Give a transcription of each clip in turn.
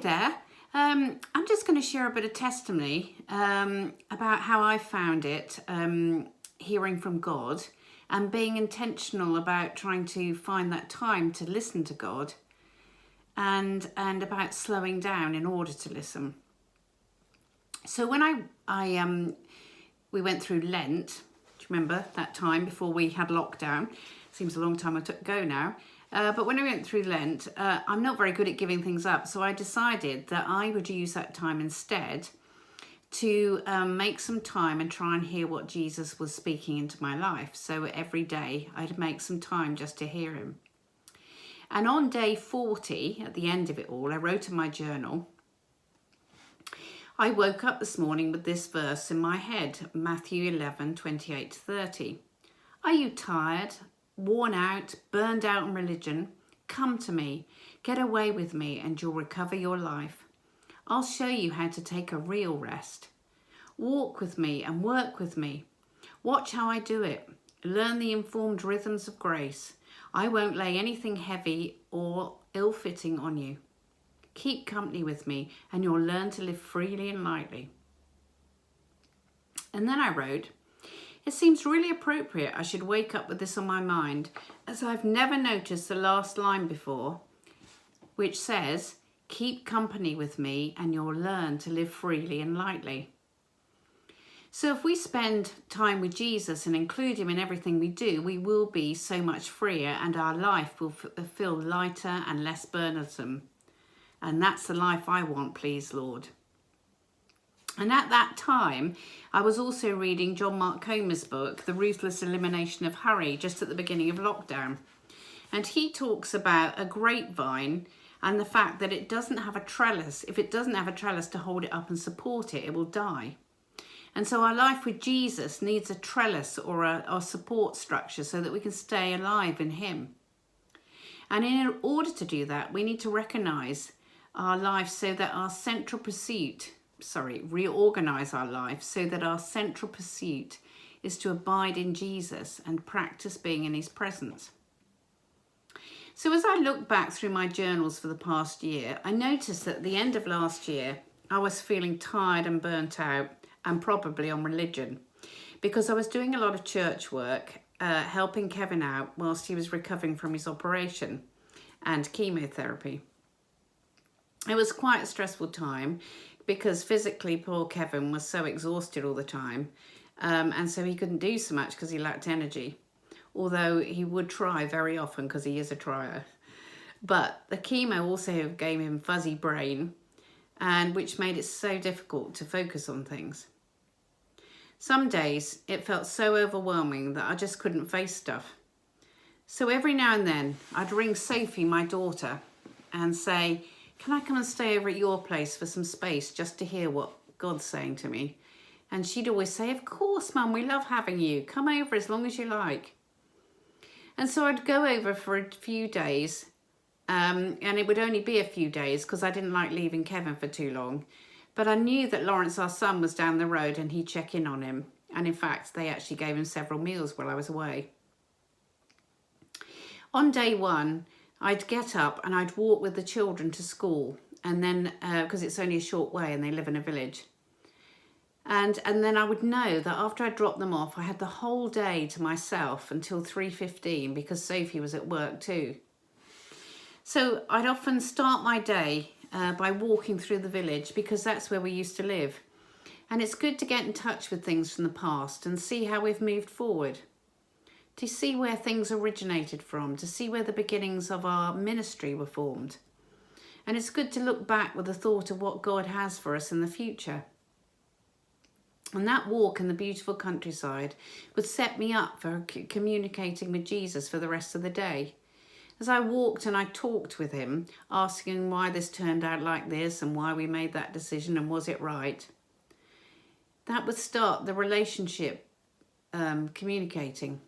Hi there. I'm just going to share a bit of testimony about how I found it hearing from God and being intentional about trying to find that time to listen to God and about slowing down in order to listen. So when we went through Lent, do you remember that time before we had lockdown? Seems a long time ago now. But when I went through Lent, I'm not very good at giving things up. So I decided that I would use that time instead to make some time and try and hear what Jesus was speaking into my life. So every day I'd make some time just to hear him. And on day 40, at the end of it all, I wrote in my journal, I woke up this morning with this verse in my head, Matthew 11:28-30. Are you tired, worn out, burned out on religion? Come to me, get away with me, and you'll recover your life. I'll show you how to take a real rest. Walk with me and work with me. Watch how I do it. Learn the informed rhythms of grace. I won't lay anything heavy or ill-fitting on you. Keep company with me and you'll learn to live freely and lightly. And then I wrote, it seems really appropriate I should wake up with this on my mind, as I've never noticed the last line before, which says, keep company with me and you'll learn to live freely and lightly. So if we spend time with Jesus and include him in everything we do, we will be so much freer and our life will feel lighter and less burdensome. And that's the life I want, please, Lord. And at that time, I was also reading John Mark Comer's book, The Ruthless Elimination of Hurry, just at the beginning of lockdown. And he talks about a grapevine and the fact that it doesn't have a trellis. If it doesn't have a trellis to hold it up and support it, it will die. And so our life with Jesus needs a trellis or a support structure so that we can stay alive in him. And in order to do that, we need to recognize our life so that our central pursuit, reorganize our life so that our central pursuit is to abide in Jesus and practice being in his presence. So as I look back through my journals for the past year, I noticed that at the end of last year, I was feeling tired and burnt out and probably on religion because I was doing a lot of church work, helping Kevin out whilst he was recovering from his operation and chemotherapy. It was quite a stressful time because physically poor Kevin was so exhausted all the time and so he couldn't do so much because he lacked energy, although he would try very often because he is a trier. But the chemo also gave him fuzzy brain, and which made it so difficult to focus on things. Some days it felt so overwhelming that I just couldn't face stuff. So every now and then I'd ring Sophie, my daughter, and say, can I come and stay over at your place for some space just to hear what God's saying to me? And she'd always say, of course, Mum, we love having you. Come over as long as you like. And so I'd go over for a few days, and it would only be a few days because I didn't like leaving Kevin for too long. But I knew that Lawrence, our son, was down the road and he'd check in on him. And in fact, they actually gave him several meals while I was away. On day one, I'd get up and I'd walk with the children to school, and then because it's only a short way and they live in a village. And then I would know that after I dropped them off, I had the whole day to myself until 3:15 because Sophie was at work too. So I'd often start my day by walking through the village because that's where we used to live. And it's good to get in touch with things from the past and see how we've moved forward, to see where things originated from, to see where the beginnings of our ministry were formed. And it's good to look back with the thought of what God has for us in the future. And that walk in the beautiful countryside would set me up for communicating with Jesus for the rest of the day. As I walked and I talked with him, asking why this turned out like this and why we made that decision and was it right, that would start the relationship communicating.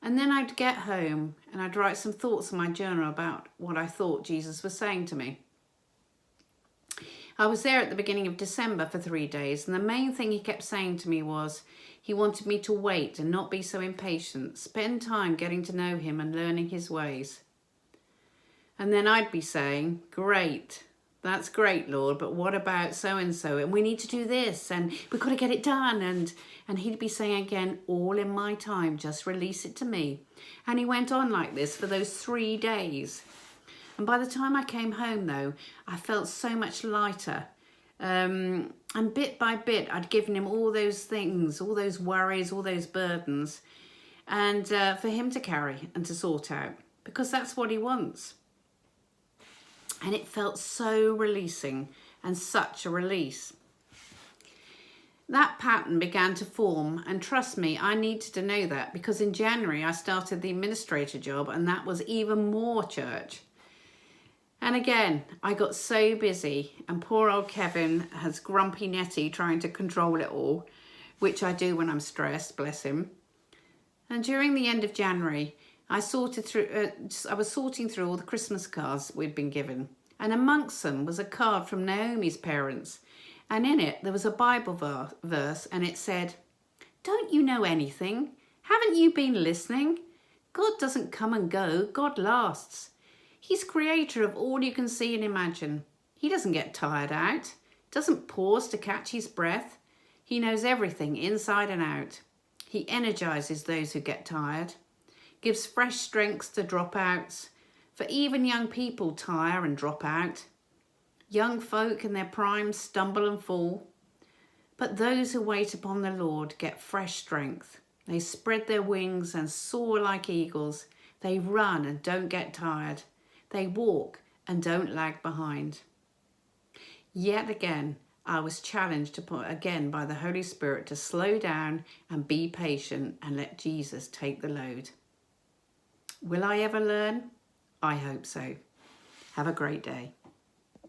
And then I'd get home and I'd write some thoughts in my journal about what I thought Jesus was saying to me. I was there at the beginning of December for 3 days, and the main thing he kept saying to me was he wanted me to wait and not be so impatient, spend time getting to know him and learning his ways. And then I'd be saying, great, That's great, Lord, but what about so-and-so? And we need to do this, and we've got to get it done. And he'd be saying again, all in my time, just release it to me. And he went on like this for those 3 days. And by the time I came home, though, I felt so much lighter. And bit by bit, I'd given him all those things, all those worries, all those burdens, and for him to carry and to sort out, because that's what he wants. And it felt so releasing and such a release. That pattern began to form, and trust me, I needed to know that, because in January I started the administrator job, and that was even more church. And again, I got so busy, and poor old Kevin has grumpy Nettie trying to control it all, which I do when I'm stressed, bless him. And during the end of January, I was sorting through all the Christmas cards we'd been given, and amongst them was a card from Naomi's parents, and in it there was a Bible verse, and it said, "Don't you know anything? Haven't you been listening? God doesn't come and go, God lasts. He's creator of all you can see and imagine. He doesn't get tired out, doesn't pause to catch his breath. He knows everything inside and out. He energizes those who get tired, gives fresh strength to dropouts, for even young people tire and drop out. Young folk in their prime stumble and fall, but those who wait upon the Lord get fresh strength. They spread their wings and soar like eagles. They run and don't get tired. They walk and don't lag behind." Yet again, I was challenged again by the Holy Spirit to slow down and be patient and let Jesus take the load. Will I ever learn? I hope so. Have a great day.